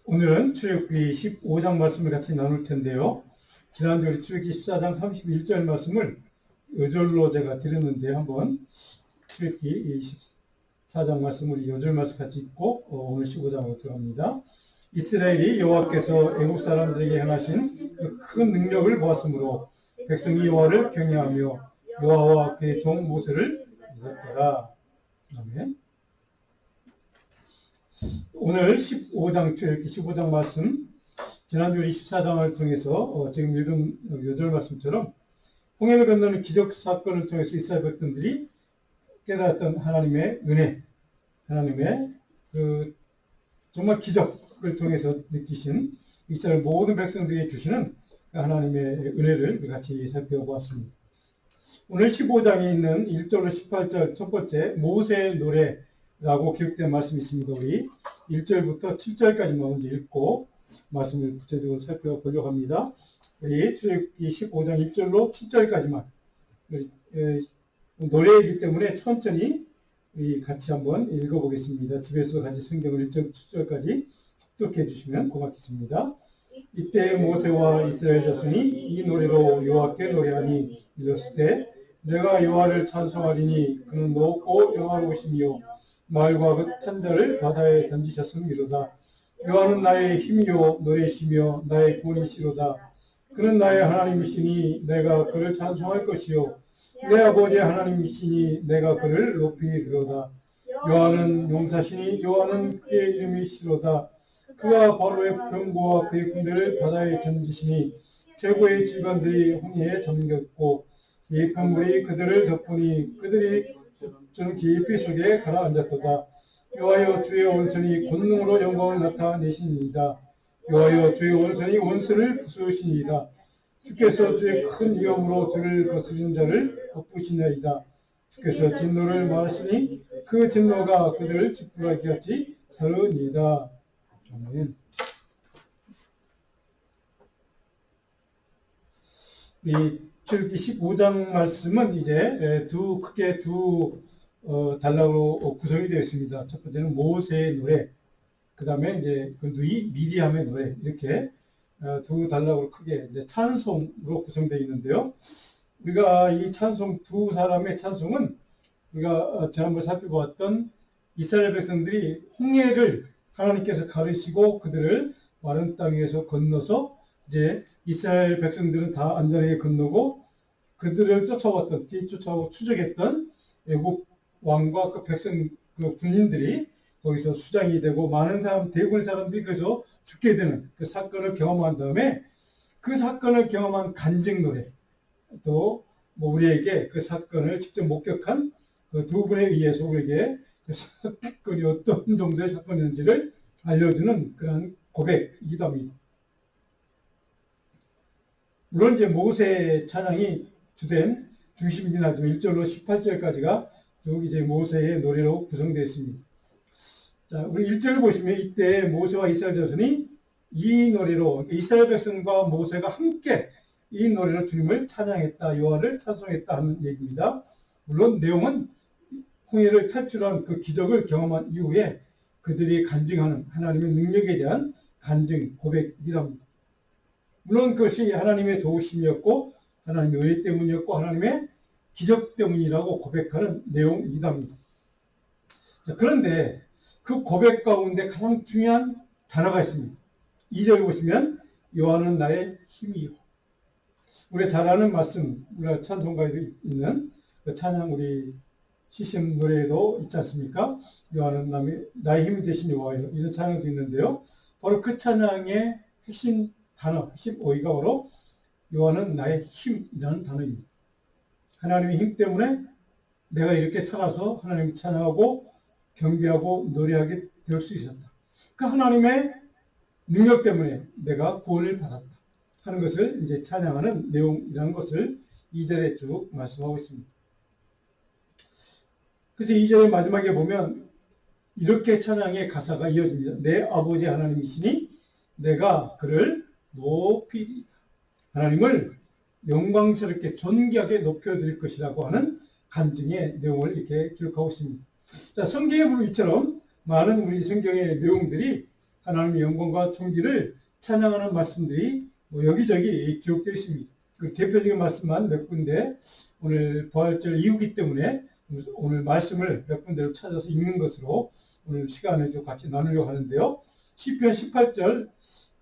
오늘은 출애굽기 15장 말씀을 같이 나눌 텐데요. 지난주 우리 출애굽기 14장 31절 말씀을 요절로 제가 드렸는데 한번 출애굽기 14장 말씀을 요절 말씀 같이 읽고 오늘 15장으로 들어갑니다. 이스라엘이 여호와께서 애국 사람들에게 행하신 그 큰 능력을 보았으므로 백성이 여호와를 경외하며 여호와와 그의 종 모세를 믿었더라. 아멘. 오늘 15장 출애굽기 15장 말씀, 지난주 24장을 통해서 지금 읽은 요절 말씀처럼 홍해를 건너는 기적 사건을 통해서 이스라엘 백성들이 깨달았던 하나님의 은혜, 하나님의 그 정말 기적을 통해서 느끼신 이스라엘 모든 백성들에게 주시는 그 하나님의 은혜를 같이 살펴보았습니다. 오늘 15장에 있는 1절로 18절 첫 번째 모세의 노래라고 기록된 말씀이 있습니다. 우리 1절부터 7절까지 먼저 읽고 말씀을 구체적으로 살펴보려고 합니다. 우리 출애굽기 15장 1절로 7절까지만 노래이기 때문에 천천히 우리 같이 한번 읽어보겠습니다. 집에서 같이 성경을 1절 7절까지 합독해 주시면 고맙겠습니다. 이때 모세와 이스라엘 자손이 이 노래로 여호와께 노래하니 이르시되 내가 여호와를 찬송하리니 그는 높고 영화로우시며 말과 그 탄자를 바다에 던지셨음이로다. 여호와는 나의 힘이요 노래시며 나의 구원이시로다. 그는 나의 하나님이시니 내가 그를 찬송할 것이요 내 아버지의 하나님이시니 내가 그를 높이리로다. 여호와는 용사시니 여호와는 그의 이름이시로다. 그가 바로의 병거와 그의 군대를 바다에 던지시니 최고의 질관들이 홍해에 잠겼고 깊은 그들을 덮으니 그들이 좀 깊이 속에 가라앉았도다. 여호와여 주의 온전히 권능으로 영광을 나타내시니이다. 여호와여 주의 온전히 원수를 부수시니이다. 주께서 주의 큰 위엄으로 주를 거스린 자를 덮으시나이다. 주께서 진노를 말하시니 그 진노가 그들을 찌푸라기 같이 자르니이다. 아멘. 이 출애굽기 15장 말씀은 이제 크게 두 단락으로 구성이 되어 있습니다. 첫 번째는 모세의 노래, 그 다음에 이제 그 누이 미리암의 노래, 이렇게 두 단락으로 크게 이제 찬송으로 구성되어 있는데요. 우리가 이 찬송, 두 사람의 찬송은 우리가 지난번에 살펴보았던 이스라엘 백성들이 홍해를 하나님께서 가르시고 그들을 마른 땅 위에서 건너서 이제 이스라엘 백성들은 다 안전하게 건너고 그들을 쫓아왔던, 뒤쫓아오고 추적했던 애국 왕과 그 백성, 그 군인들이 거기서 수장이 되고 많은 사람, 대부분의 사람들이 거기서 죽게 되는 그 사건을 경험한 다음에 그 사건을 경험한 간증 노래, 또 뭐 우리에게 그 사건을 직접 목격한 그 두 분에 의해서 우리에게 그 사건이 어떤 정도의 사건인지를 알려주는 그런 고백이기도 합니다. 물론 이제 모세 찬양이 주된 중심이긴 하지만 1절로 18절까지가 쭉 이제 모세의 노래로 구성되어 있습니다. 자, 우리 1절을 보시면 이때 모세와 이스라엘 자손이 이 노래로 이스라엘 백성과 모세가 함께 이 노래로 주님을 찬양했다, 여호와를 찬송했다 하는 얘기입니다. 물론 내용은 홍해를 탈출한 그 기적을 경험한 이후에 그들이 간증하는 하나님의 능력에 대한 간증, 고백이기도 합니다. 물론 그것이 하나님의 도우심이었고 하나님의 은혜 때문이었고 하나님의 기적 때문이라고 고백하는 내용이기도 합니다. 자, 그런데 그 고백 가운데 가장 중요한 단어가 있습니다. 2절에 보시면 여호와는 나의 힘이요. 우리가 잘 아는 말씀, 우리가 찬송가에도 있는 그 찬양 우리 CCM 노래에도 있지 않습니까? 여호와는 나의 힘이 되신 여호와여, 이런 찬양도 있는데요. 바로 그 찬양의 핵심 단어, 핵심 어휘가 바로 여호와는 나의 힘이라는 단어입니다. 하나님의 힘 때문에 내가 이렇게 살아서 하나님을 찬양하고 경배하고 노래하게 될 수 있었다. 그 하나님의 능력 때문에 내가 구원을 받았다 하는 것을 이제 찬양하는 내용이라는 것을 2절에 쭉 말씀하고 있습니다. 그래서 2절의 마지막에 보면 이렇게 찬양의 가사가 이어집니다. 내 아버지 하나님이시니 내가 그를 높이리다. 하나님을 영광스럽게 존귀하게 높여드릴 것이라고 하는 간증의 내용을 이렇게 기록하고 있습니다. 자, 성경에 보면 이처럼 많은 우리 성경의 내용들이 하나님의 영광과 존귀를 찬양하는 말씀들이 여기저기 기록되어 있습니다. 그 대표적인 말씀만 몇 군데 오늘 부활절 이후기 때문에 오늘 말씀을 몇 군데로 찾아서 읽는 것으로 오늘 시간을 좀 같이 나누려고 하는데요. 시편 18절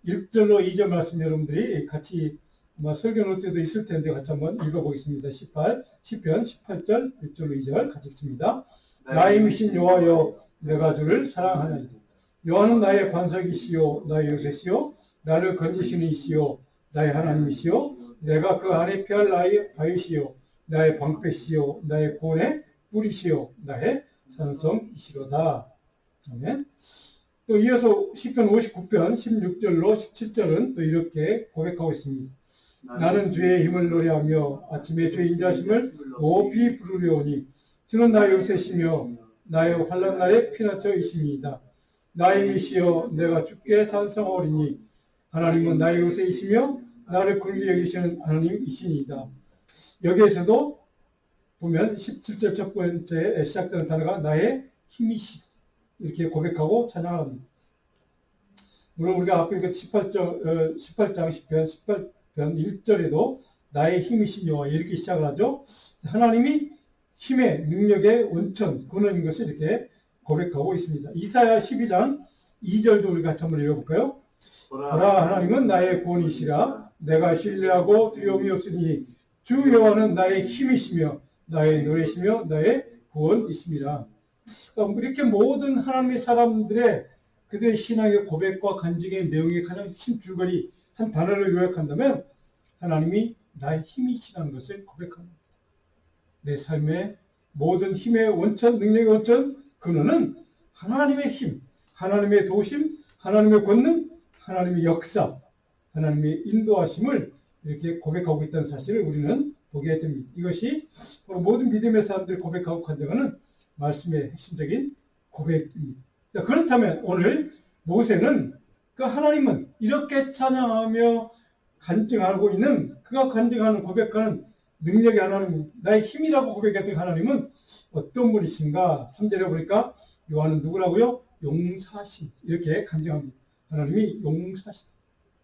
1절로 2절 말씀 여러분들이 같이 아마 설교 노트도 있을 텐데 같이 한번 읽어보겠습니다. 시편 18절 1절로 2절 같이 읽습니다. 나의 미신 여호와여 내가 주를 사랑하나이다. 여호와는 나의 반석이시요 나의 요새시요 나를 건지시는 이시요 나의 하나님이시요 내가 그 안에 피할 나의 바위시요 나의 방패시요 나의 구원의 뿌리시요 나의 산성이시로다. 아멘. 또 이어서 시편 59편 16절로 17절은 또 이렇게 고백하고 있습니다. 나는 주의 힘을 노래하며 아침에 주의 인자심을 높이 부르려오니 주는 나의 요새시며 나의 환난 날의 피난처이십니다. 나의 이시여 내가 주께 찬송하오리니 하나님은 나의 요새이시며 나를 긍휼히 여기시는 하나님이시니이다. 여기에서도 보면 17절 첫 번째에 시작되는 단어가 나의 힘이시 이렇게 고백하고 찬양합니다. 물론 우리가 앞에 18장 10편 18편 1절에도 나의 힘이신 여호와 이렇게 시작을 하죠. 하나님이 힘의 능력의 원천 근원인 것을 이렇게 고백하고 있습니다. 이사야 12장 2절도 우리 같이 한번 읽어볼까요? 보라 하나님은 나의 구원이시라 내가 신뢰하고 두려움이 없으니 주 여호와는 나의 힘이시며 나의 노래시며 나의 구원이십니다. 그러니까 이렇게 모든 하나님의 사람들의 그들의 신앙의 고백과 간증의 내용의 가장 큰 줄거리 한 단어를 요약한다면 하나님이 나의 힘이시라는 것을 고백합니다. 내 삶의 모든 힘의 원천, 능력의 원천, 근원은 하나님의 힘, 하나님의 도심, 하나님의 권능, 하나님의 역사, 하나님의 인도하심을 이렇게 고백하고 있다는 사실을 우리는 보게 됩니다. 이것이 모든 믿음의 사람들이 고백하고 간증하는 말씀의 핵심적인 고백입니다. 그렇다면 오늘 모세는 그 하나님은 이렇게 찬양하며 간증하고 있는 그가 간증하는 고백하는 능력의 하나님, 나의 힘이라고 고백했던 하나님은 어떤 분이신가? 3절에 보니까 요한은 누구라고요? 용사신 이렇게 간증합니다. 하나님이 용사신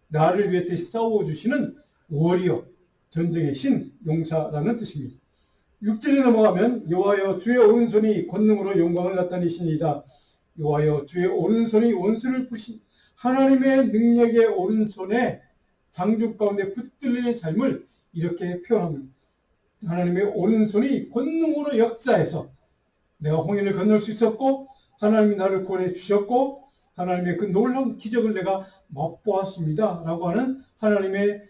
나를 위해 대신 싸워주시는 워리어 전쟁의 신 용사라는 뜻입니다. 6절에 넘어가면 여호와여 주의 오른손이 권능으로 영광을 나타내시니이다. 여호와여 주의 오른손이 원수를 부신 하나님의 능력의 오른손에 장중 가운데 붙들리는 삶을 이렇게 표현합니다. 하나님의 오른손이 권능으로 역사해서 내가 홍해를 건널 수 있었고 하나님이 나를 구원해 주셨고 하나님의 그 놀라운 기적을 내가 맛보았습니다. 라고 하는 하나님의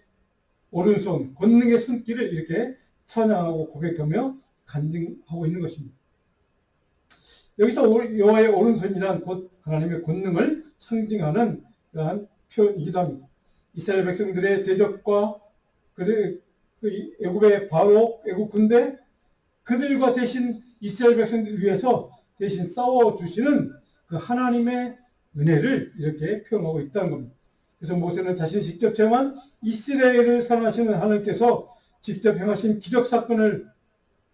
오른손, 권능의 손길을 이렇게 찬양하고 고백하며 간증하고 있는 것입니다. 여기서 여호와의 오른손이란 곧 하나님의 권능을 상징하는 그러한 표현이기도 합니다. 이스라엘 백성들의 대적과 그들 애굽의 바로 애굽 군대 그들과 대신 이스라엘 백성들을 위해서 대신 싸워주시는 그 하나님의 은혜를 이렇게 표현하고 있다는 겁니다. 그래서 모세는 자신이 직접 체험한 이스라엘을 사랑하시는 하나님께서 직접 행하신 기적 사건을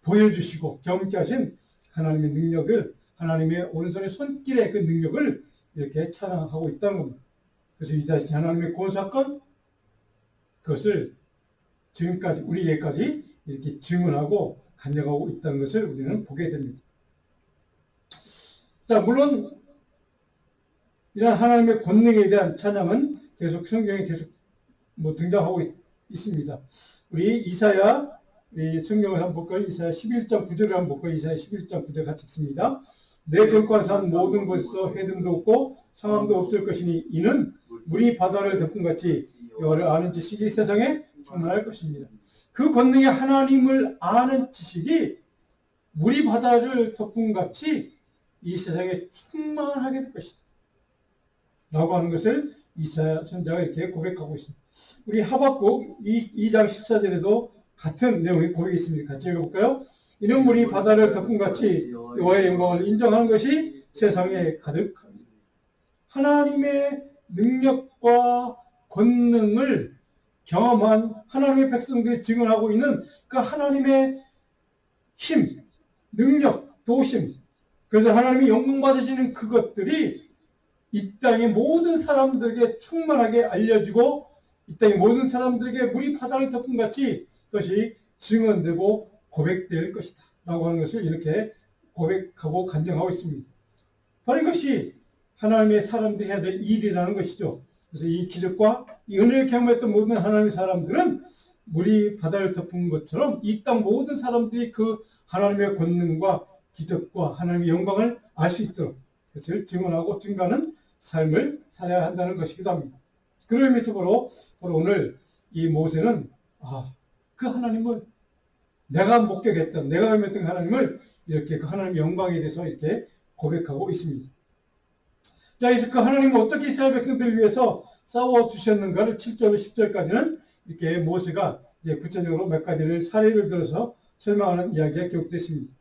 보여주시고 경험케 하신 하나님의 능력을 하나님의 오른손의 손길의 그 능력을 이렇게 찬양하고 있다는 겁니다. 그래서 이 자신 하나님의 구원 사건 그것을 지금까지 우리에게까지 이렇게 증언하고 간증하고 있다는 것을 우리는 보게 됩니다. 자, 물론 이런 하나님의 권능에 대한 찬양은 계속 성경에 계속 등장하고 있습니다. 우리 이사야 성경을 한번 볼까요? 이사야 11장 9절을 한번 볼까요? 이사야 11장 9절 같이 읽습니다. 내 결과 산 모든 곳에서 해듬도 없고 상함도 없을 것이니 이는 물이 바다를 덮음같이 여호와를 아는 지식이 세상에 충만할 것입니다. 그 권능의 하나님을 아는 지식이 물이 바다를 덮음같이 이 세상에 충만하게 될 것이다. 라고 하는 것을 이사야 선지자가 이렇게 고백하고 있습니다. 우리 하박국 2장 14절에도 같은 내용의 고백이 있습니다. 같이 읽어볼까요? 이는 물이 바다를 덮음같이 여호와의 영광을 인정하는 것이 세상에 가득합니다. 하나님의 능력과 권능을 경험한 하나님의 백성들이 증언하고 있는 그 하나님의 힘, 능력, 도심, 그래서 하나님이 영광 받으시는 그것들이 이 땅의 모든 사람들에게 충만하게 알려지고 이 땅의 모든 사람들에게 물이 바다를 덮은 같이 그것이 증언되고 고백될 것이다 라고 하는 것을 이렇게 고백하고 간증하고 있습니다. 바로 이것이 하나님의 사람들이 해야 될 일이라는 것이죠. 그래서 이 기적과 이 은혜를 경험했던 모든 하나님의 사람들은 물이 바다를 덮은 것처럼 이 땅 모든 사람들이 그 하나님의 권능과 기적과 하나님의 영광을 알 수 있도록 그것을 증언하고 증가하는 삶을 살아야 한다는 것이기도 합니다. 그런 의미에서 바로 오늘 이 모세는 그 하나님을 내가 목격했던 내가 경험했던 하나님을 이렇게 그 하나님의 영광에 대해서 이렇게 고백하고 있습니다. 자, 그래서 그 하나님은 어떻게 이스라엘 백성들을 위해서 싸워주셨는가를 7절, 10절까지는 이렇게 모세가 이제 구체적으로 몇 가지를 사례를 들어서 설명하는 이야기가 기록됐습니다.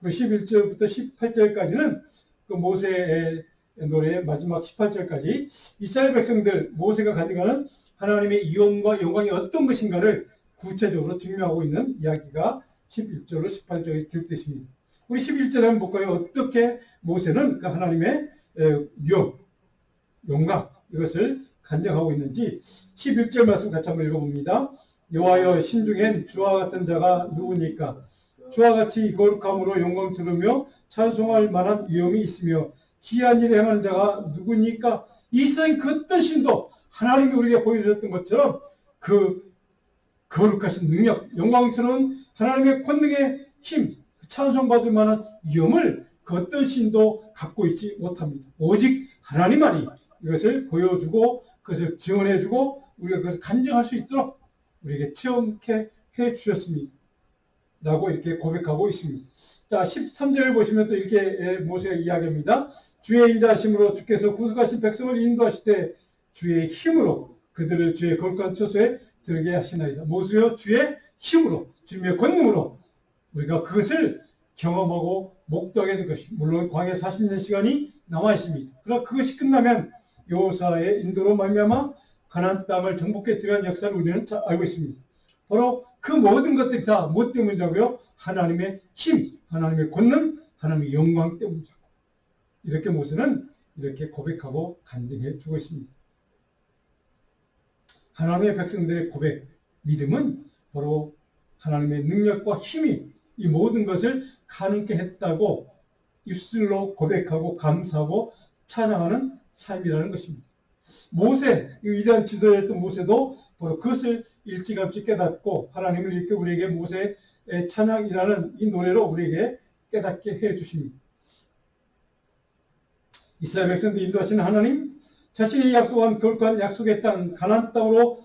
그리고 11절부터 18절까지는 그 모세의 노래의 마지막 18절까지 이스라엘 백성들, 모세가 가져가는 하나님의 위엄과 영광이 어떤 것인가를 구체적으로 증명하고 있는 이야기가 11절로 18절에 기록됐습니다. 우리 11절에 한번 볼까요? 어떻게 모세는 그 하나님의 위엄, 영광 이것을 간증하고 있는지 11절 말씀 같이 한번 읽어봅니다. 여호와여 신중엔 주와 같은 자가 누구니까? 주와 같이 거룩함으로 영광스러우며 찬송할 만한 위엄이 있으며 기이한 일을 행하는 자가 누구니까? 이 세상의 그 어떤 신도 하나님이 우리에게 보여주셨던 것처럼 그 거룩하신 능력, 영광스러운 하나님의 권능의 힘, 찬송받을 만한 위엄을 그 어떤 신도 갖고 있지 못합니다. 오직 하나님만이 이것을 보여주고 그것을 증언해주고 우리가 그것을 간증할 수 있도록 우리에게 체험케 해주셨습니다. 라고 이렇게 고백하고 있습니다. 자, 13절을 보시면 또 이렇게 모세가 이야기합니다. 주의 인자하심으로 주께서 구속하신 백성을 인도하실 때 주의 힘으로 그들을 주의 거룩한 처소에 들게 하시나이다. 모세여 주의 힘으로 주님의 권능으로 우리가 그것을 경험하고 목도하게 될 것입니다. 물론 광야 40년 시간이 남아 있습니다. 그러나 그것이 끝나면 여호수아의 인도로 말미암아 가나안 땅을 정복해 들어간 역사를 우리는 잘 알고 있습니다. 바로 그 모든 것들이 다 무엇 때문이라고요? 하나님의 힘, 하나님의 권능, 하나님의 영광 때문이라고. 이렇게 모세는 이렇게 고백하고 간증해 주고 있습니다. 하나님의 백성들의 고백, 믿음은 바로 하나님의 능력과 힘이 이 모든 것을 가능케 했다고 입술로 고백하고 감사하고 찬양하는 삶이라는 것입니다. 모세, 이 위대한 지도자였던 모세도 바로 그것을 일찌감치 깨닫고 하나님을 이렇게 우리에게 모세의 찬양이라는 이 노래로 우리에게 깨닫게 해 주십니다. 이스라엘 백성들 인도하시는 하나님, 자신이 약속한 거룩한 약속의 땅 가나안 땅으로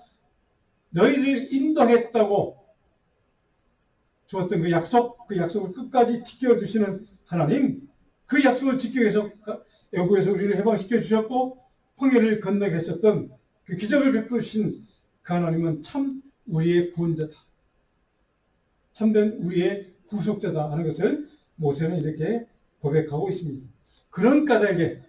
너희를 인도하겠다고 주었던 그 약속을 끝까지 지켜주시는 하나님, 그 약속을 지키기 위해서 애굽에서 우리를 해방시켜 주셨고 홍해를 건너게 하셨던 그 기적을 베풀어 주신 그 하나님은 참 우리의 구원자다. 참된 우리의 구속자다 하는 것을 모세는 이렇게 고백하고 있습니다. 그런 까닭에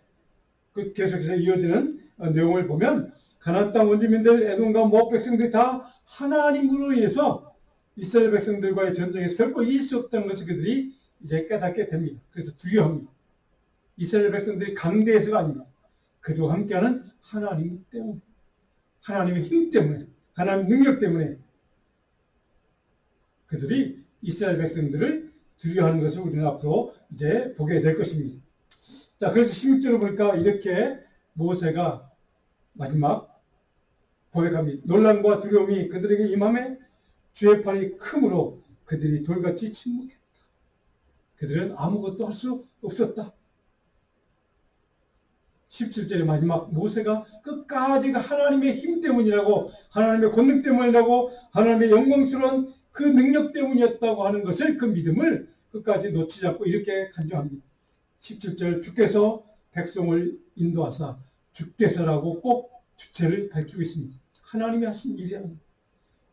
계속해서 이어지는 내용을 보면 가나안 땅 원주민들, 에돔과 모압 백성들이 다 하나님으로 인해서 이스라엘 백성들과의 전쟁에서 결코 이길 수 없다는 것을 그들이 이제 깨닫게 됩니다. 그래서 두려워합니다. 이스라엘 백성들이 강대해서가 아닙니다. 그들과 함께하는 하나님 때문에, 하나님의 힘 때문에, 하나님의 능력 때문에 그들이 이스라엘 백성들을 두려워하는 것을 우리는 앞으로 이제 보게 될 것입니다. 자, 그래서 16절을 보니까 이렇게 모세가 마지막 고백합니다. 놀람과 두려움이 그들에게 임함에 주의 팔이 크므로 그들이 돌같이 침묵했다. 그들은 아무것도 할 수 없었다. 17절의 마지막 모세가 끝까지가 하나님의 힘 때문이라고, 하나님의 권능 때문이라고, 하나님의 영광스러운 그 능력 때문이었다고 하는 것을, 그 믿음을 끝까지 놓치지 않고 이렇게 간증합니다. 17절 주께서 백성을 인도하사, 주께서라고 꼭 주체를 밝히고 있습니다. 하나님이 하신 일이라는,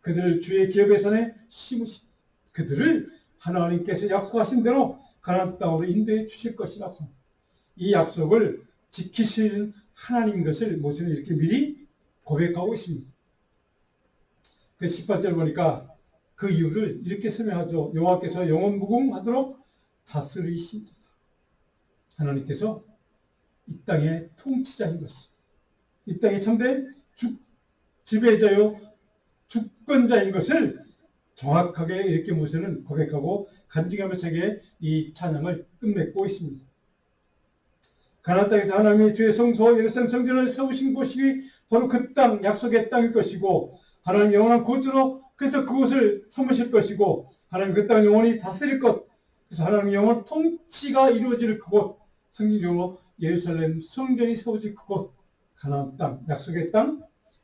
그들을 주의 기업의 산에 심으신, 그들을 하나님께서 약속하신 대로 가나안 땅으로 인도해 주실 것이라고 합니다. 이 약속을 지키실 하나님인 것을 모세는 이렇게 미리 고백하고 있습니다. 그래서 18절 보니까 그 이유를 이렇게 설명하죠. 여호와께서 영원무궁하도록 다스리시도다. 하나님께서 이 땅의 통치자인 것입니다. 이 땅의 참된 지배자요 주권자인 것을 정확하게 이렇게 모세는 고백하고 간증하며 자기의 이 찬양을 끝맺고 있습니다. 가나안 땅에서 하나님이 주의 성소 예루살렘 성전을 세우신 곳이 바로 그 땅, 약속의 땅일 것이고 하나님 영원한 곳으로 그래서 그곳을 삼으실 것이고 하나님 그 땅을 영원히 다스릴 것, 그래서 하나님 영원 통치가 이루어질 그곳, 상징적으로 예루살렘 성전이 세워질 그곳, 가나안 땅, 약속의 땅,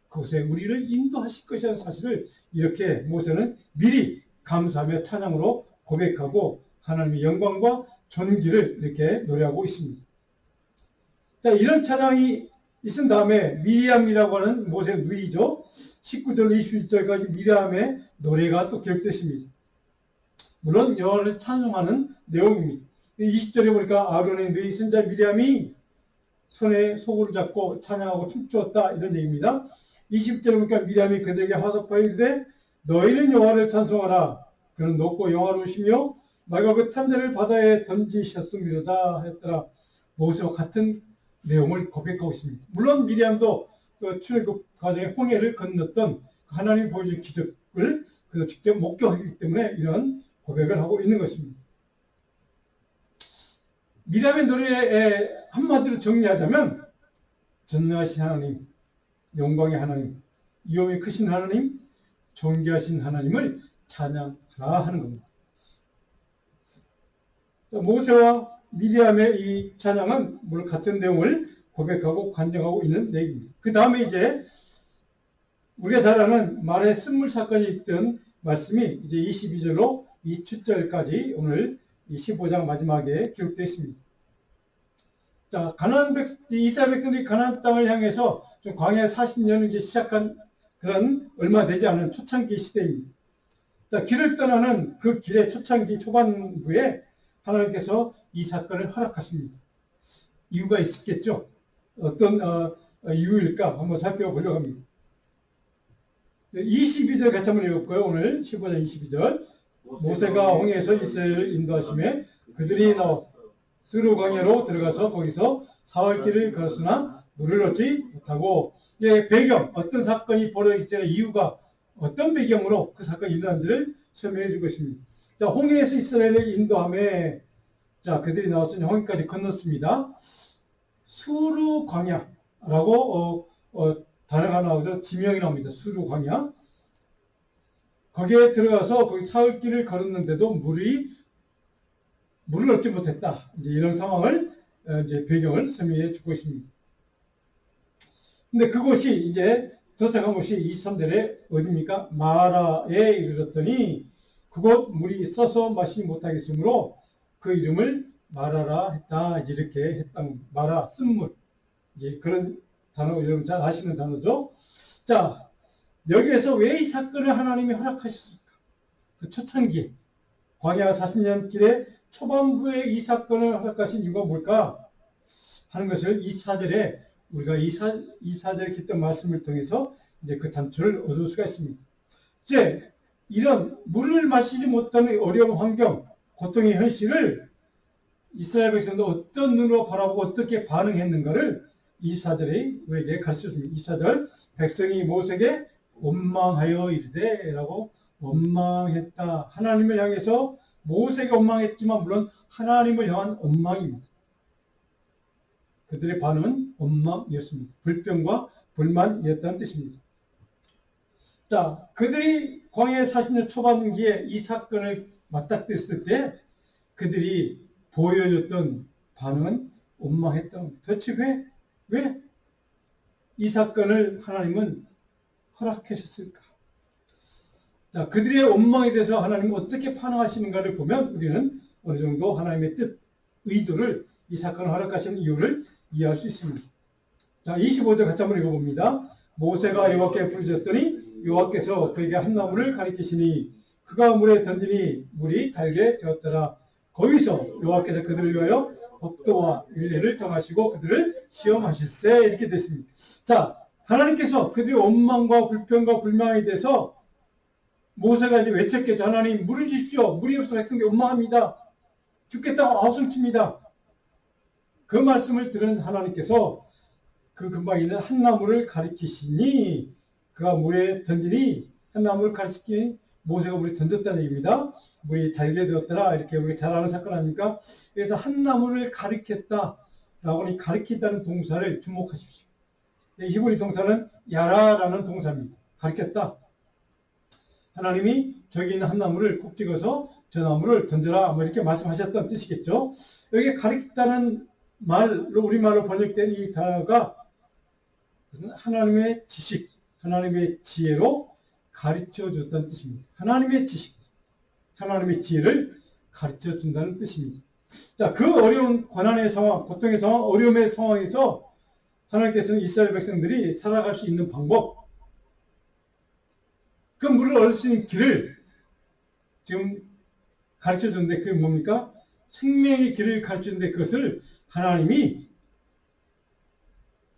그곳에 우리를 인도하실 것이라는 사실을 이렇게 모세는 미리 감사하며 찬양으로 고백하고 하나님의 영광과 존귀를 이렇게 노래하고 있습니다. 자, 이런 찬양이 있은 다음에 미리암이라고 하는 모세의 누이죠. 19절 21절까지 미리암의 노래가 또 기록됐습니다. 물론 여호와를 찬송하는 내용입니다. 20절에 보니까 아론의 누이 선자 미리암이 손에 소구를 잡고 찬양하고 춤추었다 이런 얘기입니다. 20절에 보니까 미리암이 그들에게 화답하여 이르되 너희는 여호와를 찬송하라. 그는 높고 영화로우시며 마가 그 탄자를 바다에 던지셨음이로다 했더라. 모세와 같은 내용을 고백하고 있습니다. 물론 미리암도 그 출애굽 과정에 홍해를 건넜던 하나님이 보여준 기적을 그도 직접 목격하기 때문에 이런 고백을 하고 있는 것입니다. 미리암의 노래에 한마디로 정리하자면 전능하신 하나님, 영광의 하나님, 위엄이 크신 하나님, 존귀하신 하나님을 찬양하라 하는 겁니다. 모세와 미리암의 이 찬양은 물론 같은 내용을 고백하고 간증하고 있는 내용입니다. 그 다음에 이제 우리가 잘 아는 말의 쓴물 사건이 있던 말씀이 이제 22절로 27절까지 오늘 15장 마지막에 기록되어 있습니다. 자, 이스라엘 백성들이 가나안 땅을 향해서 좀 광야 40년을 이제 시작한 그런 얼마 되지 않은 초창기 시대입니다. 자, 길을 떠나는 그 길의 초창기 초반부에 하나님께서 이 사건을 허락하십니다. 이유가 있었겠죠? 어떤 이유일까? 한번 살펴보려고 합니다. 22절 같이 한번 읽을까요? 오늘 15장 22절. 모세가 홍해에서 이스라엘을 인도하시매 그들이 나와 스루 광야로 들어가서 거기서 사흘길을 걸었으나 물을 얻지 못하고, 배경, 어떤 사건이 벌어지기 전에 이유가 어떤 배경으로 그 사건이 일어난지를 설명해 주고 있습니다. 자, 홍해에서 이스라엘을 인도함에 자, 그들이 나와서 홍해까지 건넜습니다. 수루 광야라고 단어가 나오죠. 지명이 나옵니다. 수루 광야. 거기에 들어가서 거기 사흘길을 걸었는데도 물을 얻지 못했다. 이제 이런 상황을 이제 배경을 설명해 주고 있습니다. 근데 그곳이 이제 도착한 곳이 23절에 어디입니까? 마라에 이르렀더니 그곳 물이 써서 마시지 못하겠으므로 그 이름을 마라라 했다. 이렇게 했다. 마라, 쓴물. 이제 그런 단어, 여러분 잘 아시는 단어죠. 자, 여기에서 왜 이 사건을 하나님이 허락하셨을까? 그 초창기, 광야 40년 길의 초반부에 이 사건을 허락하신 이유가 뭘까? 하는 것을 24절에 우리가 24절에 기던 말씀을 통해서 이제 그 단초를 얻을 수가 있습니다. 이제 이런 물을 마시지 못하는 어려운 환경, 고통의 현실을 이스라엘 백성도 어떤 눈으로 바라보고 어떻게 반응했는가를 24절에 우리에게 가르쳐줍니다. 24절, 백성이 모세에게 원망하여 이르되 라고 원망했다. 하나님을 향해서 모세가 원망했지만 물론 하나님을 향한 원망입니다. 그들의 반응은 원망이었습니다. 불평과 불만이었다는 뜻입니다. 자, 그들이 광야 40년 초반기에 이 사건을 맞닥뜨렸을 때 그들이 보여줬던 반응은 원망했던, 도대체 왜 이 사건을 하나님은 허락하셨을까? 자, 그들의 원망에 대해서 하나님은 어떻게 반응하시는가를 보면 우리는 어느 정도 하나님의 뜻, 의도를 이 사건을 허락하시는 이유를 이해할 수 있습니다. 자, 25절 같이 한번 읽어봅니다. 모세가 여호와께 부르짖었더니 여호와께서 그에게 한 나무를 가리키시니 그가 물에 던지니 물이 달게 되었더라. 거기서 여호와께서 그들을 위하여 법도와 율례를 정하시고 그들을 시험하실세. 이렇게 됐습니다. 자, 하나님께서 그들의 원망과 불평과 불만에 대해서 모세가 이제 외쳤겠죠. 하나님, 물을 주십시오. 물이 없어 백성들이 원망합니다. 죽겠다고 아우성칩니다. 그 말씀을 들은 하나님께서 그 근방에 있는 한 나무를 가리키시니 그가 물에 던지니 한 나무를 가리키니 모세가 물에 던졌다는 얘기입니다. 물이 달게 되었더라. 이렇게 우리가 잘 아는 사건 아닙니까? 그래서 한 나무를 가리켰다라고 하니 가리킨다는 동사를 주목하십시오. 히브리 동사는 야라라는 동사입니다. 가리켰다. 하나님이 저기 있는 한 나무를 콕 찍어서 저 나무를 던져라 뭐 이렇게 말씀하셨다는 뜻이겠죠. 여기 가리켰다는 말로 우리말로 번역된 이 단어가 하나님의 지식, 하나님의 지혜로 가르쳐 줬다는 뜻입니다. 하나님의 지식, 하나님의 지혜를 가르쳐 준다는 뜻입니다. 자, 그 어려운 고난의 상황, 고통의 상황, 어려움의 상황에서 하나님께서는 이스라엘 백성들이 살아갈 수 있는 방법, 그 물을 얻을 수 있는 길을 지금 가르쳐 줬는데 그게 뭡니까? 생명의 길을 가르쳐 줬는데 그것을 하나님이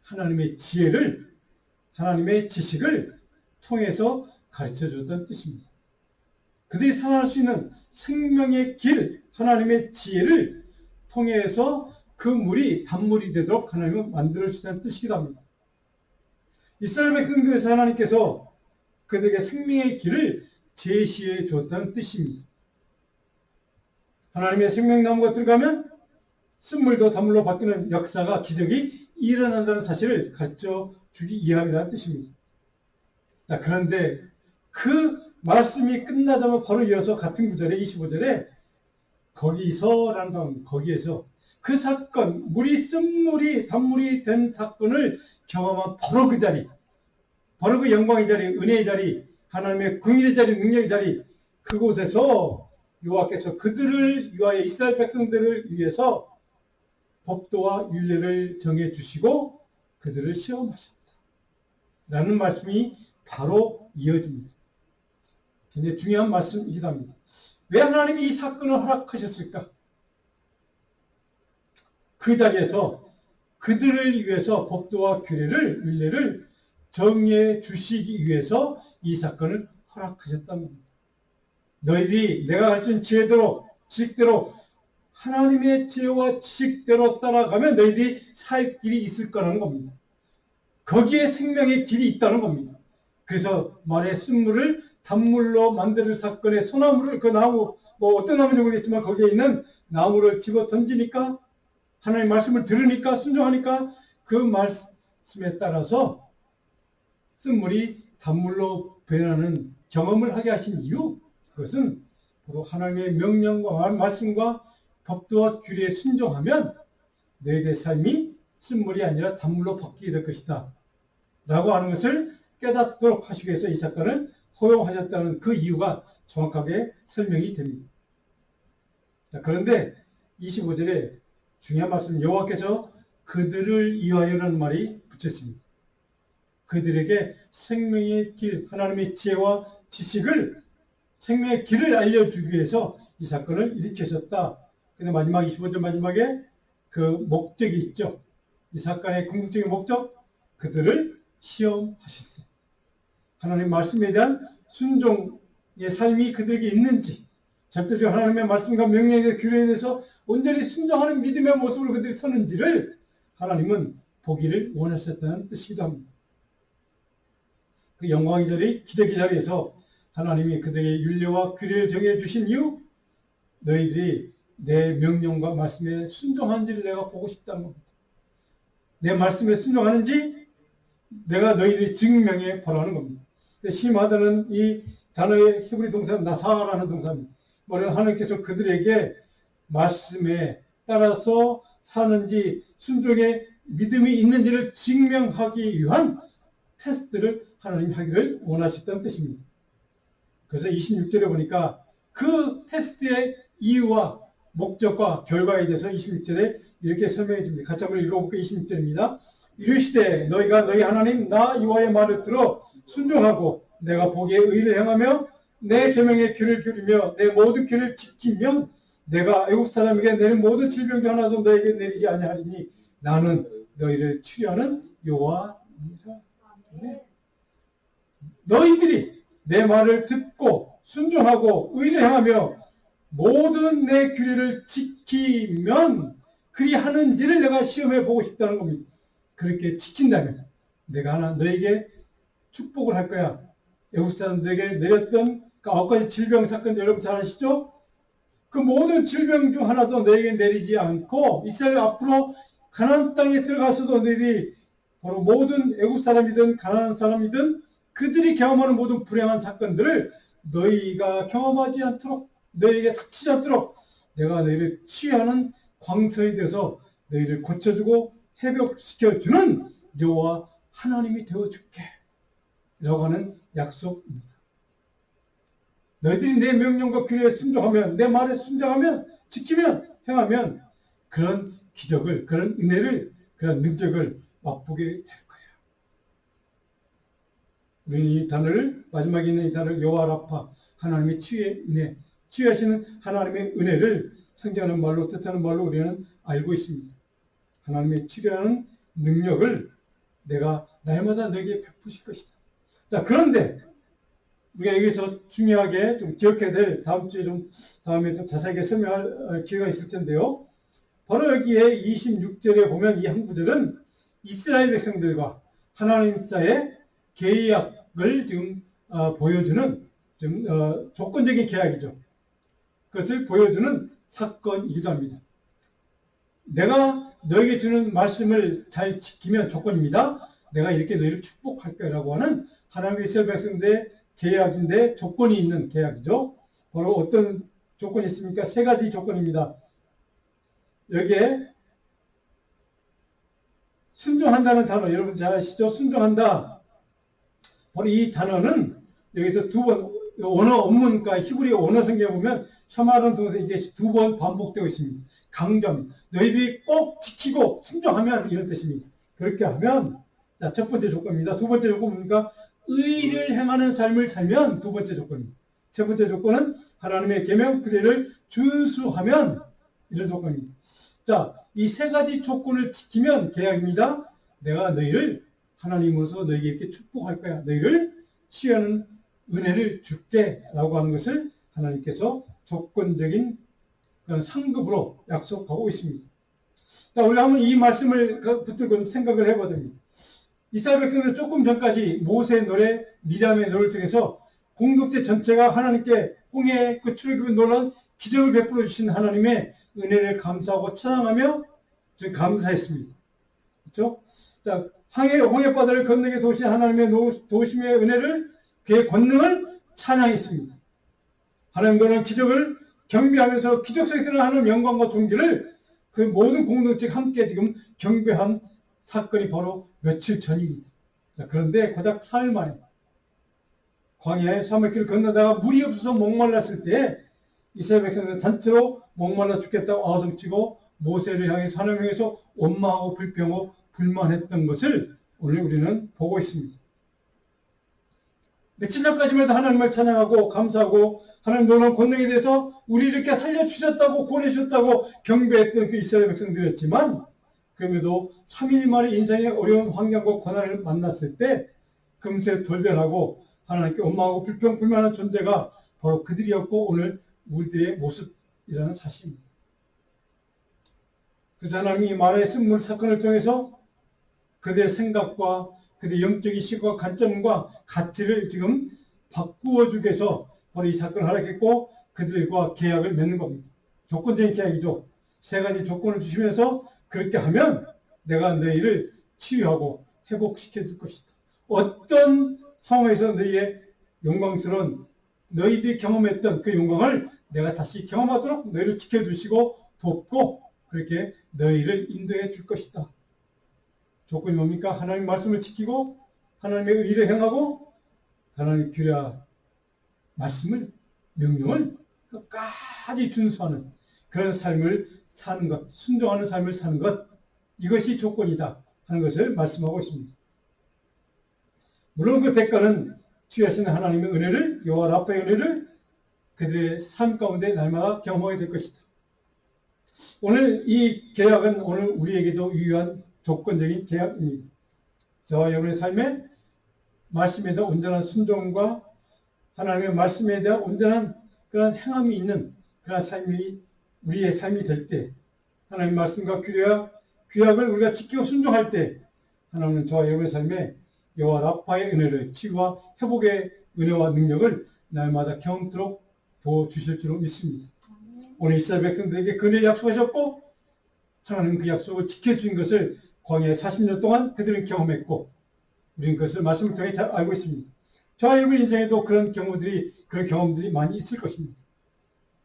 하나님의 지혜를, 하나님의 지식을 통해서 가르쳐 줬다는 뜻입니다. 그들이 살아갈 수 있는 생명의 길, 하나님의 지혜를 통해서 그 물이 단물이 되도록 하나님은 만들어주다는 뜻이기도 합니다. 이스라엘 백성들에서 하나님께서 그들에게 생명의 길을 제시해 줬다는 뜻입니다. 하나님의 생명나무가 들어가면 쓴물도 단물로 바뀌는 역사가, 기적이 일어난다는 사실을 가르쳐 주기 위함이라는 뜻입니다. 자, 그런데 그 말씀이 끝나자마자 바로 이어서 같은 구절에 25절에 거기서라는 단어, 거기에서 그 사건, 물이 쓴물이 단물이 된 사건을 경험한 바로 그 자리, 바로 그 영광의 자리, 은혜의 자리, 하나님의 긍휼의 자리, 능력의 자리, 그곳에서 여호와께서 그들을 위하여, 이스라엘 백성들을 위해서 법도와 율례를 정해 주시고 그들을 시험하셨다 라는 말씀이 바로 이어집니다. 굉장히 중요한 말씀이기도 합니다. 왜 하나님이 이 사건을 허락하셨을까? 그 자리에서 그들을 위해서 법도와 규례를, 율례를 정해 주시기 위해서 이 사건을 허락하셨다는 겁니다. 너희들이 내가 가르친 지혜대로, 지식대로, 하나님의 지혜와 지식대로 따라가면 너희들이 살 길이 있을 거라는 겁니다. 거기에 생명의 길이 있다는 겁니다. 그래서 말의 쓴물을 단물로 만드는 사건에 소나무를, 그 나무, 뭐 어떤 나무인지 모르겠지만 거기에 있는 나무를 집어 던지니까, 하나님의 말씀을 들으니까, 순종하니까 그 말씀에 따라서 쓴물이 단물로 변하는 경험을 하게 하신 이유, 그것은 바로 하나님의 명령과 말씀과 법도와 규례에 순종하면 너희들의 삶이 쓴물이 아니라 단물로 바뀌게 될 것이다 라고 하는 것을 깨닫도록 하시기 위해서 이 사건을 허용하셨다는 그 이유가 정확하게 설명이 됩니다. 자, 그런데 25절에 중요한 말씀, 여호와께서 그들을 위하여라는 말이 붙였습니다. 그들에게 생명의 길, 하나님의 지혜와 지식을, 생명의 길을 알려주기 위해서 이 사건을 일으키셨다. 근데 마지막 25절 마지막에 그 목적이 있죠. 이 사건의 궁극적인 목적, 그들을 시험하셨어요. 하나님 말씀에 대한 순종의 삶이 그들에게 있는지, 절대적으로 하나님의 말씀과 명령에 대해 규례에 대해서 온전히 순종하는 믿음의 모습으로 그들이 서는지를 하나님은 보기를 원하셨다는 뜻이기도 합니다. 그 영광의 자리, 기적의 자리에서 하나님이 그들에게 율례와 규례를 정해주신 이유, 너희들이 내 명령과 말씀에 순종하는지를 내가 보고 싶다는 겁니다. 내 말씀에 순종하는지 내가 너희들이 증명해 보라는 겁니다. 심하다는 이 단어의 히브리 동사 나사라는 동사입니다. 뭐냐면 하나님께서 그들에게 말씀에 따라서 사는지 순종의 믿음이 있는지를 증명하기 위한 테스트를 하나님 하기를 원하셨다는 뜻입니다. 그래서 26절에 보니까 그 테스트의 이유와 목적과 결과에 대해서 26절에 이렇게 설명해 줍니다. 같이 한번 읽어볼게요. 26절입니다. 이르시되 너희가 너희 하나님 나 여호와의 말을 들어 순종하고 내가 보기에 의를 행하며 내 계명의 귀를 기울이며 내 모든 길을 지키면 내가 애국 사람에게 내는 모든 질병 중 하나도 너에게 내리지 아니하리니 나는 너희를 치료하는 여호와입니다. 너희들이 내 말을 듣고 순종하고 의를 행하며 모든 내 규례를 지키면 그리 하는지를 내가 시험해 보고 싶다는 겁니다. 그렇게 지킨다면 내가 하나 너에게 축복을 할 거야. 애국 사람들에게 내렸던 그 9가지 질병 사건 여러분 잘 아시죠? 그 모든 질병 중 하나도 너에게 내리지 않고 이스라엘 앞으로 가나안 땅에 들어가서도 너희들이 바로 모든 애국 사람이든 가나안 사람이든 그들이 경험하는 모든 불행한 사건들을 너희가 경험하지 않도록 너희에게 닥치지 않도록 내가 너희를 치유하는 광선이 되어서 너희를 고쳐주고 회복시켜주는 여호와 하나님이 되어줄게 라고 하는 약속입니다. 너희들이 내 명령과 규례에 순종하면 내 말에 순종하면 지키면 행하면 그런 기적을 그런 은혜를 그런 능력을 맛보게 될 거야. 우리는 이 단어를 마지막에 있는 이 단어를 여호와 라파 하나님의 치유의 은혜 치유하시는 하나님의 은혜를 상징하는 말로 뜻하는 말로 우리는 알고 있습니다. 하나님의 치료하는 능력을 내가 날마다 너에게 베푸실 것이다. 자, 그런데 우리가 여기서 중요하게 좀 기억해야 될 다음 주에 다음에 좀 자세하게 설명할 기회가 있을 텐데요. 바로 여기에 26절에 보면 이 한 구절은 이스라엘 백성들과 하나님 사이의 계약을 지금 보여주는 지금 조건적인 계약이죠. 그것을 보여주는 사건이기도 합니다. 내가 너에게 주는 말씀을 잘 지키면 조건입니다. 내가 이렇게 너희를 축복할 거라고 하는 하나님의 이스라엘 백성들의 계약인데 조건이 있는 계약이죠. 바로 어떤 조건이 있습니까? 3가지 조건입니다. 여기에 순종한다는 단어 여러분 잘 아시죠? 순종한다. 바로 이 단어는 여기서 2번 언어 원문과 히브리어 언어 성경에 보면 샤마라는 동사 이게 2번 반복되고 있습니다. 강점. 너희들이 꼭 지키고 순종하면 이런 뜻입니다. 그렇게 하면 자, 첫 번째 조건입니다. 두 번째 조건은 뭡니까? 의를 행하는 삶을 살면 두 번째 조건입니다. 세 번째 조건은 하나님의 계명 규례를 준수하면 이런 조건입니다. 자, 이 3가지 조건을 지키면 계약입니다. 내가 너희를 하나님으로서 너희에게 이렇게 축복할 거야. 너희를 치유하는 은혜를 줄게 라고 하는 것을 하나님께서 조건적인 그런 상급으로 약속하고 있습니다. 자, 우리가 한번 이 말씀을 붙들고 생각을 해봐야 됩니다. 이스라엘 백성들은 조금 전까지 모세의 노래, 미리암의 노래를 통해서 공동체 전체가 하나님께 홍해의 그 출애굽의 놀라운 기적을 베풀어 주신 하나님의 은혜를 감사하고 찬양하며 감사했습니다. 그렇죠? 자, 홍해 바다를 건너게 도우신 하나님의 도우심의 은혜를 그의 권능을 찬양했습니다. 하나님 너는 기적을 경배하면서 기적 속에서 하나님 영광과 존귀를 그 모든 공동체가 함께 지금 경배한 사건이 바로 며칠 전입니다. 자, 그런데 고작 사흘 만에 광야의 사막길을 건너다가 물이 없어서 목말랐을 때 이스라엘 백성들은 단체로 목말라 죽겠다고 아우성치고 모세를 향해서 하나님을 향해서 원망하고 불평하고 불만했던 것을 오늘 우리는 보고 있습니다. 며칠 전까지만 해도 하나님을 찬양하고 감사하고 하나님 놀라운 권능에 대해서 우리를 이렇게 살려주셨다고 구원해주셨다고 경배했던 그 이스라엘 백성들이었지만 그럼에도 3일 만에 인생의 어려운 환경과 고난을 만났을 때 금세 돌변하고 하나님께 원망하고 불평 불만한 존재가 바로 그들이었고 오늘 우리들의 모습이라는 사실입니다. 그래서 하나님이 마라의 쓴물 사건을 통해서 그들의 생각과 그들의 영적인 시각과 관점과 가치를 지금 바꾸어 주기 위해서 바로 이 사건을 허락했고 그들과 계약을 맺는 겁니다. 조건적인 계약이죠. 3가지 조건을 주시면서 그렇게 하면 내가 너희를 치유하고 회복시켜 줄 것이다. 어떤 상황에서 너희의 영광스러운 너희들이 경험했던 그 영광을 내가 다시 경험하도록 너희를 지켜주시고 돕고 그렇게 너희를 인도해 줄 것이다. 조건이 뭡니까? 하나님 말씀을 지키고 하나님의 의를 행하고 하나님의 규례와 말씀을 명령을 끝까지 준수하는 그런 삶을 사는 것, 순종하는 삶을 사는 것, 이것이 조건이다 하는 것을 말씀하고 있습니다. 물론 그 대가는 취하시는 하나님의 은혜를, 여호와 라파의 은혜를 그들의 삶 가운데 날마다 경험하게 될 것이다. 오늘 이 계약은 오늘 우리에게도 유효한 조건적인 계약입니다. 저와 여러분의 삶에 말씀에 대한 온전한 순종과 하나님의 말씀에 대한 온전한 그런 행함이 있는 그런 삶이 우리의 삶이 될 때 하나님 말씀과 규약을 우리가 지키고 순종할 때 하나님은 저와 여러분의 삶에 여호와 라파의 은혜를, 치유와 회복의 은혜와 능력을 날마다 경험토록 부어주실 줄로 믿습니다. 오늘 이스라엘 백성들에게 그 은혜를 약속하셨고 하나님은 그 약속을 지켜주신 것을 광야에 40년 동안 그들은 경험했고 우리는 그것을 말씀을 통해 잘 알고 있습니다. 저와 여러분 인생에도 그런 경험들이 많이 있을 것입니다.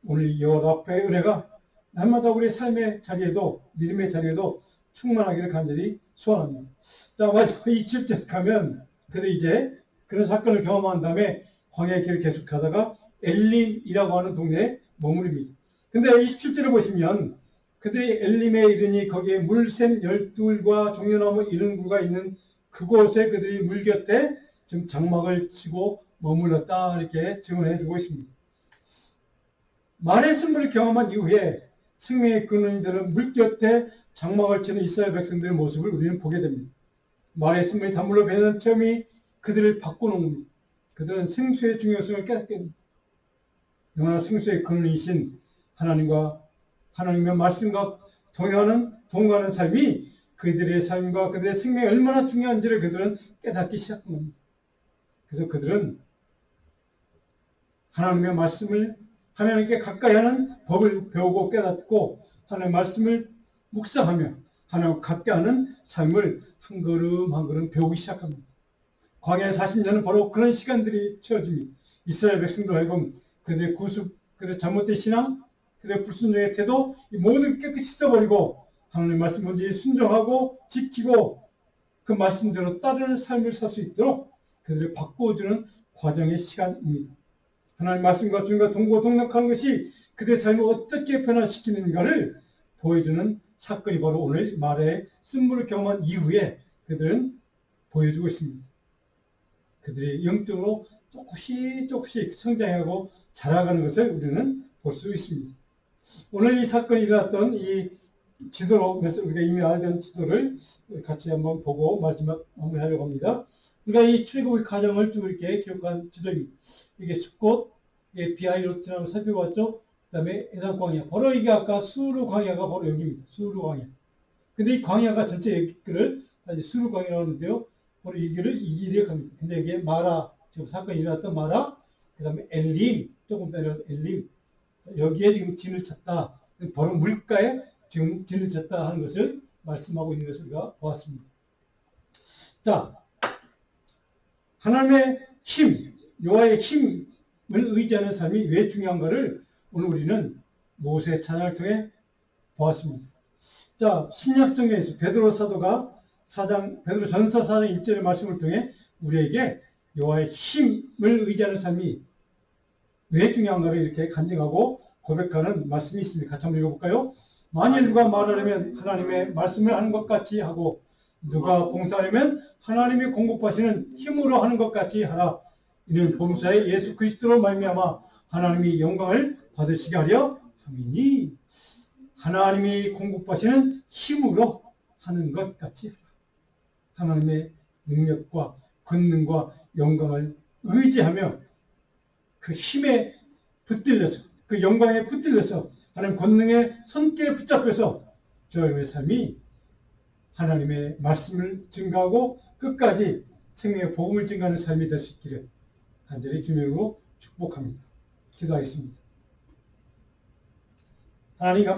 오늘 여호와 라파의 은혜가 날마다 우리의 삶의 자리에도, 믿음의 자리에도 충만하기를 간절히 소원합니다. 자, 마지막 27절 가면 그들이 이제 그런 사건을 경험한 다음에 광야의 길을 계속 가다가 엘림이라고 하는 동네에 머무릅니다. 근데 27절을 보시면 그들이 엘림에 이르니 거기에 물샘 12굴과 종려나무 70그루가 있는 그곳에 그들이 물 곁에 지금 장막을 치고 머물렀다 이렇게 증언해 주고 있습니다. 말의 쓴물을 경험한 이후에 생명의 근원들은 물 곁에 장막을 치는 이스라엘 백성들의 모습을 우리는 보게 됩니다. 말의 쓴물이 단물로 변하는 체험이 그들을 바꾸는 겁니다. 그들은 생수의 중요성을 깨닫게 됩니다. 영원한 생수의 근원이신 하나님의 말씀과 동행하는 삶이 그들의 삶과 그들의 생명이 얼마나 중요한지를 그들은 깨닫기 시작합니다. 그래서 그들은 하나님의 말씀을 하나님께 가까이 하는 법을 배우고 깨닫고 하나님의 말씀을 묵상하며 하나님과 가까이 하는 삶을 한 걸음 한 걸음 배우기 시작합니다. 광야의 40년은 바로 그런 시간들이 채워집니다. 이스라엘 백성들 하여금 그들의 그들의 잘못된 신앙, 그들의 불순종의 태도, 이 모든 깨끗이 씻어버리고 하나님의 말씀 먼저 순종하고 지키고 그 말씀대로 따르는 삶을 살 수 있도록 그들을 바꾸어주는 과정의 시간입니다. 하나님 말씀과 주님과 동고동락하는 것이 그들의 삶을 어떻게 변화시키는가를 보여주는 사건이 바로 오늘 말의 쓴물을 경험한 이후에 그들은 보여주고 있습니다. 그들이 영적으로 조금씩 성장하고 자라가는 것을 우리는 볼 수 있습니다. 오늘 이 사건이 일어났던 이 지도로, 그래서 우리가 이미 알던 지도를 같이 한번 보고 마지막 마무리하려고 합니다. 우리가 이 출애굽의 과정을 쭉 이렇게 기록한 지도입니다. 이게 숫꽃, 이게 비하이로트라고 살펴봤죠. 그 다음에 에단 광야. 바로 이게 아까 수르 광야가 바로 여기입니다. 수르 광야. 근데 이 광야가 전체 길을 다시 수르 광야라고 하는데요. 바로 이 길을 갑니다. 근데 이게 마라, 지금 사건이 일어났던 마라, 그 다음에 엘림, 조금 내려서 엘림. 여기에 지금 진을 쳤다. 바로 물가에 지금 진을 쳤다 하는 것을 말씀하고 있는 것을 우리가 보았습니다. 자, 하나님의 힘, 여호와의 힘을 의지하는 삶이 왜 중요한가를 오늘 우리는 모세 찬양을 통해 보았습니다. 자, 신약 성경에서 베드로 사도가 베드로 전서 4장 1절의 말씀을 통해 우리에게 여호와의 힘을 의지하는 삶이 왜 중요한가를 이렇게 간증하고 고백하는 말씀이 있습니다. 같이 한번 읽어볼까요? 만일 누가 말하려면 하나님의 말씀을 하는 것 같이 하고 누가 봉사하려면 하나님이 공급하시는 힘으로 하는 것 같이 하라. 이는 범사의 예수 그리스도로 말미암아 하나님이 영광을 받으시게 하려 함이니 하나님이 공급하시는 힘으로 하는 것 같이 하라. 하나님의 능력과 권능과 영광을 의지하며 그 힘에 붙들려서 그 영광에 붙들려서 하나님 권능의 손길에 붙잡혀서 저의 삶이 하나님의 말씀을 증가하고 끝까지 생명의 복음을 증가하는 삶이 될 수 있기를 간절히 주님으로 축복합니다. 기도하겠습니다. 하나님